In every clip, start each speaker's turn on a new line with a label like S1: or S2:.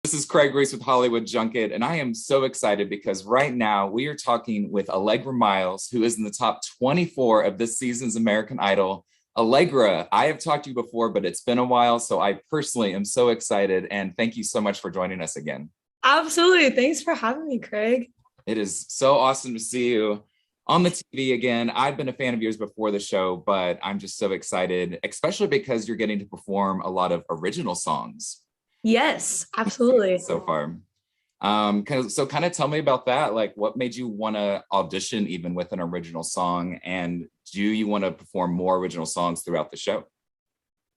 S1: This is Craig Ries with Hollywood Junket, and I am so excited because right now we are talking with Allegra Miles, who is in the top 24 of this season's American Idol. Allegra, I have talked to you before, but it's been a while, so I personally am so excited, and thank you so much for joining us again.
S2: Absolutely. Thanks for having me, Craig.
S1: It is so awesome to see you on the TV again. I've been a fan of yours before the show, but I'm just so excited, especially because you're getting to perform a lot of original songs.
S2: Yes, absolutely.
S1: So far. So kind of tell me about that. Like, what made you want to audition even with an original song? And do you want to perform more original songs throughout the show?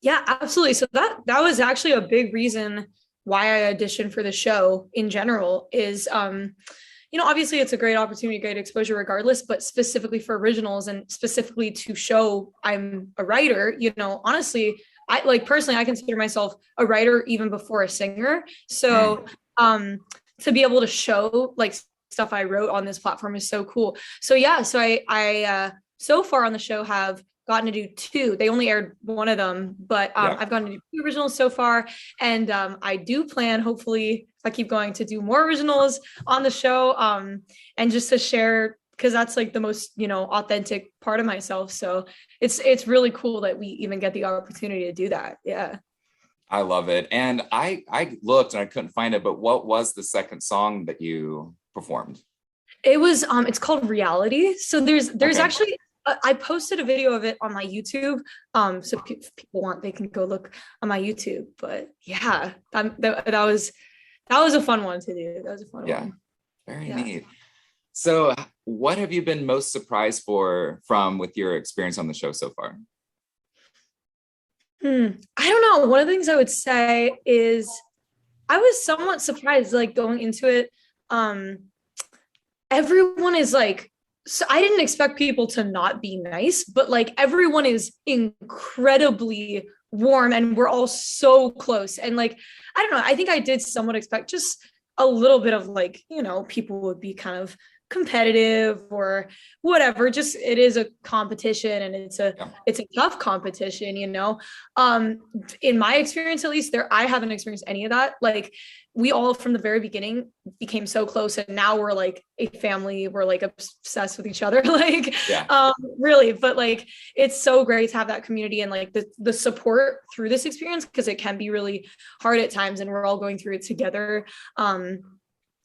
S2: Yeah, absolutely. So that was actually a big reason why I auditioned for the show in general is, obviously it's a great opportunity, great exposure regardless, but specifically for originals and specifically to show I'm a writer, honestly, I personally, I consider myself a writer even before a singer. So to be able to show like stuff I wrote on this platform is so cool. So yeah, so I so far on the show have gotten to do two. They only aired one of them, but I've gotten to do two originals so far. And I do plan, hopefully, if I keep going, to do more originals on the show, and just to share, because that's like the most, authentic part of myself. So it's really cool that we even get the opportunity to do that. Yeah.
S1: I love it. And I looked and I couldn't find it, but what was the second song that you performed?
S2: It was, it's called Reality. So there's actually, I posted a video of it on my YouTube. So if people want, they can go look on my YouTube. But yeah, that was a fun one to do. That was a fun one.
S1: Very neat. So what have you been most surprised from with your experience on the show so far?
S2: I don't know. One of the things I would say is I was somewhat surprised, like going into it. Everyone is like, so I didn't expect people to not be nice, but like everyone is incredibly warm and we're all so close. And like, I don't know, I think I did somewhat expect just a little bit of like, people would be kind of competitive or whatever. Just it is a competition and it's a tough competition, in my experience, at least I haven't experienced any of that. Like we all from the very beginning became so close and now we're like a family. We're like obsessed with each other, really. But like it's so great to have that community and like the support through this experience, because it can be really hard at times and we're all going through it together.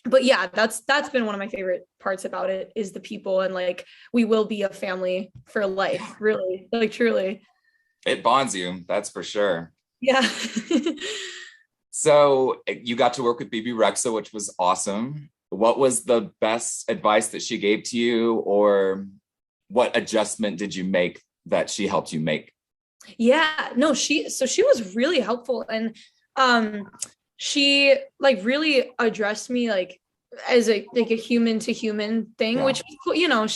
S2: But yeah, that's been one of my favorite parts about it is the people, and like we will be a family for life, really, like truly.
S1: It bonds you, that's for sure.
S2: Yeah.
S1: So you got to work with Bebe Rexha, which was awesome. What was the best advice that she gave to you, or what adjustment did you make that she helped you make?
S2: Yeah, no, she was really helpful, and she like really addressed me like as a human to human thing, which was cool.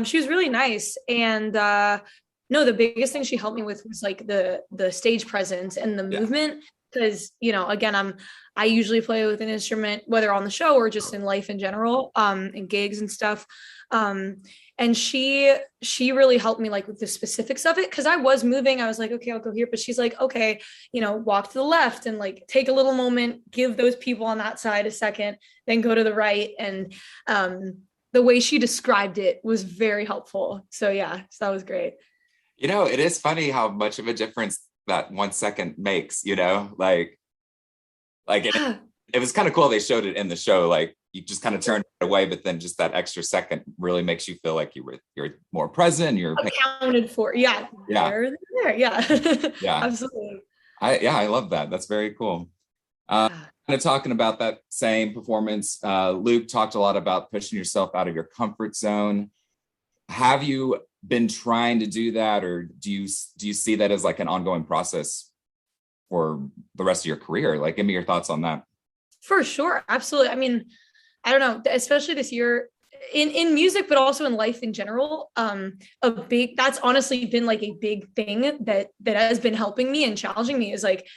S2: She was really nice. And no, the biggest thing she helped me with was like the stage presence and the movement, because again, I usually play with an instrument, whether on the show or just in life in general, in gigs and stuff. And she really helped me like with the specifics of it, because I was moving. I was like, okay, I'll go here. But she's like, okay, walk to the left and like take a little moment, give those people on that side a second, then go to the right. And the way she described it was very helpful. So yeah, so that was great.
S1: It is funny how much of a difference that 1 second makes, like it was kind of cool. They showed it in the show, like you just kind of turned it away, but then just that extra second really makes you feel like you're more present. You're
S2: accounted for. Yeah. There. Yeah.
S1: Yeah.
S2: Absolutely.
S1: I love that. That's very cool. Kind of talking about that same performance, Luke talked a lot about pushing yourself out of your comfort zone. Have you been trying to do that, or do you see that as like an ongoing process for the rest of your career? Like, give me your thoughts on that.
S2: For sure. Absolutely. I mean, I don't know, especially this year in music, but also in life in general. That's honestly been like a big thing that has been helping me and challenging me is like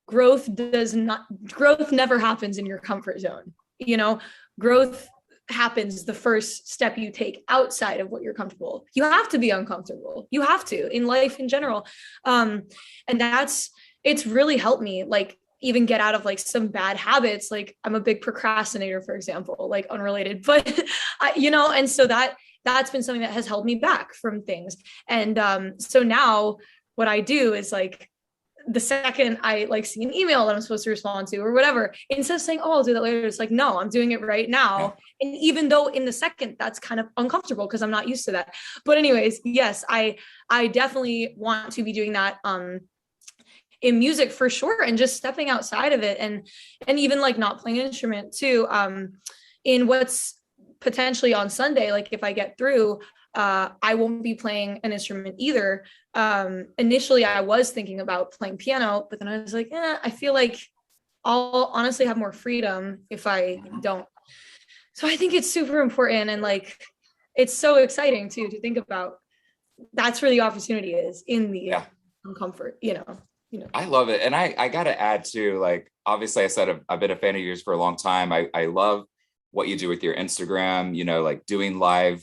S2: growth never happens in your comfort zone. Growth happens the first step you take outside of what you're comfortable. You have to be uncomfortable. You have to in life in general. And it's really helped me. Like even get out of like some bad habits. Like I'm a big procrastinator, for example, like unrelated, but and so that's been something that has held me back from things. And so now what I do is like, the second I like see an email that I'm supposed to respond to or whatever, instead of saying, oh, I'll do that later, it's like, no, I'm doing it right now. Yeah. And even though in the second that's kind of uncomfortable because I'm not used to that. But anyways, yes, I definitely want to be doing that in music for sure, and just stepping outside of it, and even like not playing an instrument too. In what's potentially on Sunday, like if I get through, I won't be playing an instrument either. Initially I was thinking about playing piano, but then I was like, I feel like I'll honestly have more freedom if I don't. So I think it's super important, and like it's so exciting too to think about. That's where the opportunity is, in the comfort,
S1: I love it. And I got to add too, like, obviously I said I've been a fan of yours for a long time. I love what you do with your Instagram, like doing live,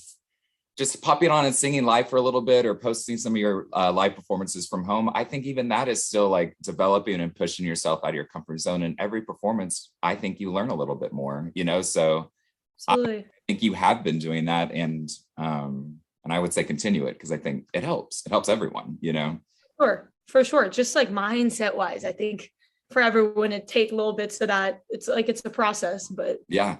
S1: just popping on and singing live for a little bit, or posting some of your live performances from home. I think even that is still like developing and pushing yourself out of your comfort zone. And every performance, I think you learn a little bit more, so absolutely. I think you have been doing that. And I would say continue it, because I think it helps everyone,
S2: For sure. Just like mindset wise, I think for everyone to take little bits of that. It's like, it's a process, but
S1: yeah.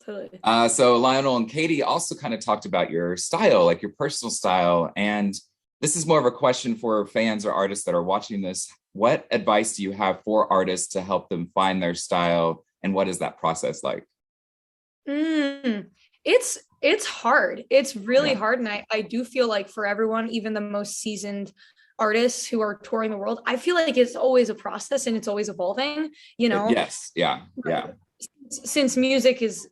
S2: Totally.
S1: So Lionel and Katie also kind of talked about your style, like your personal style. And this is more of a question for fans or artists that are watching this. What advice do you have for artists to help them find their style? And what is that process like?
S2: It's hard. It's really hard. And I do feel like for everyone, even the most seasoned artists who are touring the world, I feel like it's always a process and it's always evolving,
S1: Yes. Yeah.
S2: Since music is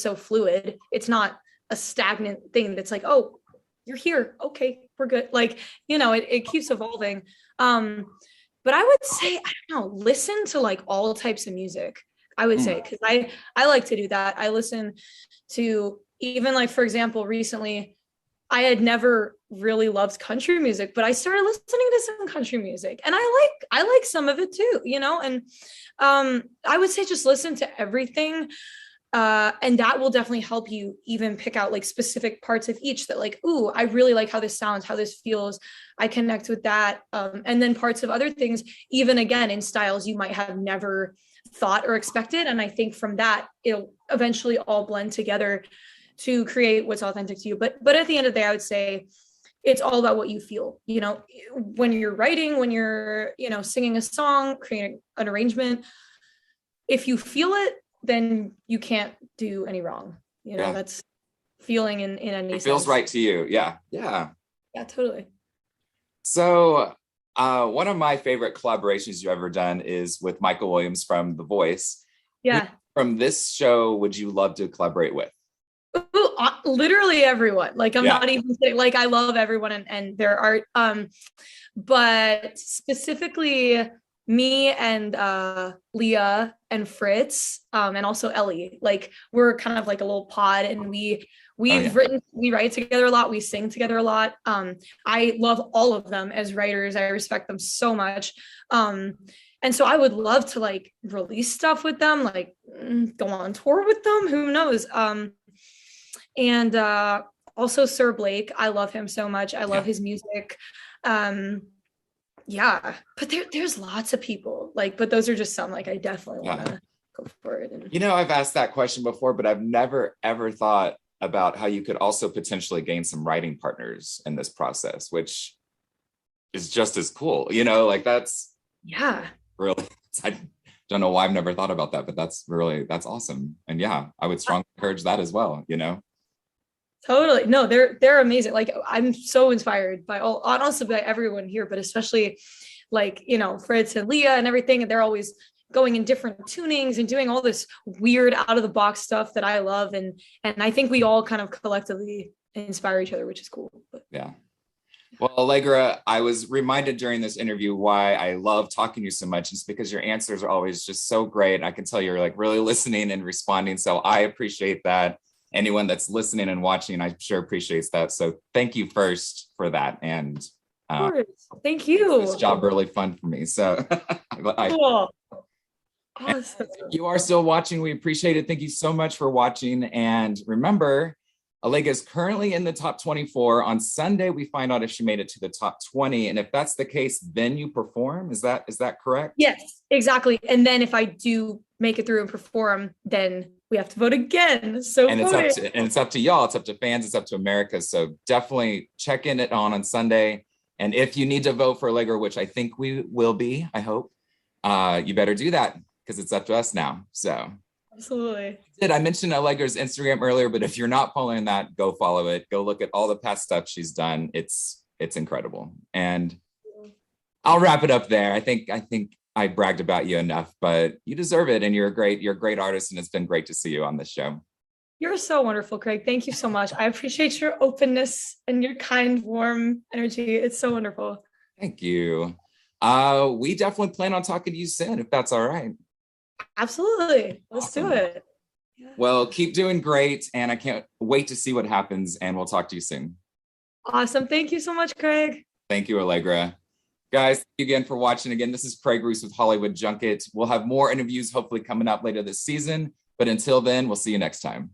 S2: so fluid, it's not a stagnant thing that's like, oh, you're here, okay, we're good. Like, it keeps evolving. But I would say, I don't know, listen to like all types of music, I would say, because I like to do that. I listen to, even like, for example, recently I had never really loved country music, but I started listening to some country music, and I like some of it too, and I would say just listen to everything, and that will definitely help you even pick out like specific parts of each that like, ooh, I really like how this sounds, how this feels, I connect with that, and then parts of other things, even again in styles you might have never thought or expected, and I think from that it'll eventually all blend together to create what's authentic to you. But at the end of the day, I would say it's all about what you feel, when you're writing, when you're, singing a song, creating an arrangement, if you feel it, then you can't do any wrong. That's feeling in any sense.
S1: It feels right to you. Yeah,
S2: totally.
S1: So one of my favorite collaborations you've ever done is with Michael Williams from The Voice.
S2: Yeah.
S1: From this show, would you love to collaborate with?
S2: Ooh, literally everyone. Like, I'm not even kidding. Like, I love everyone and their art. But specifically me and Leah and Fritz, and also Ellie, like we're kind of like a little pod, and we write together a lot, we sing together a lot. I love all of them as writers. I respect them so much. And so I would love to like release stuff with them, like go on tour with them, who knows. And also Sir Blake, I love him so much. I love his music. But there's lots of people, like, but those are just some, like, I definitely want to go for it. And
S1: I've asked that question before, but I've never ever thought about how you could also potentially gain some writing partners in this process, which is just as cool, like that's really, I don't know why I've never thought about that, but that's awesome. And I would strongly encourage that as well,
S2: Totally. No, they're amazing. Like, I'm so inspired by honestly by everyone here, but especially like, Fritz and Leah and everything. And they're always going in different tunings and doing all this weird out of the box stuff that I love. And I think we all kind of collectively inspire each other, which is cool. But,
S1: Well, Allegra, I was reminded during this interview why I love talking to you so much. It's because your answers are always just so great. I can tell you're like really listening and responding. So I appreciate that. Anyone that's listening and watching, I'm sure appreciates that. So thank you first for that. And
S2: Of course. Thank
S1: Makes
S2: you.
S1: this job really fun for me. So
S2: Cool. Awesome.
S1: you are still watching. We appreciate it. Thank you so much for watching. And remember, Allegra is currently in the top 24. On Sunday, we find out if she made it to the top 20. And if that's the case, then you perform. Is that correct?
S2: Yes, exactly. And then if I do make it through and perform, then we have to vote again. So
S1: it's up to y'all. It's up to fans. It's up to America. So definitely check in it on Sunday. And if you need to vote for Allegra, which I think we will be, I hope, you better do that because it's up to us now. So
S2: absolutely.
S1: I mentioned Allegra's Instagram earlier, but if you're not following that, go follow it. Go look at all the past stuff she's done. It's incredible. And I'll wrap it up there. I think I bragged about you enough, but you deserve it. And you're a great artist. And it's been great to see you on this show.
S2: You're so wonderful, Craig. Thank you so much. I appreciate your openness and your kind, warm energy. It's so wonderful.
S1: Thank you. We definitely plan on talking to you soon, if that's all right.
S2: Absolutely. Let's do it.
S1: Well, keep doing great. And I can't wait to see what happens. And we'll talk to you soon.
S2: Awesome. Thank you so much, Craig.
S1: Thank you, Allegra. Guys, thank you again for watching. Again, this is Craig Ries with Hollywood Junket. We'll have more interviews hopefully coming up later this season. But until then, we'll see you next time.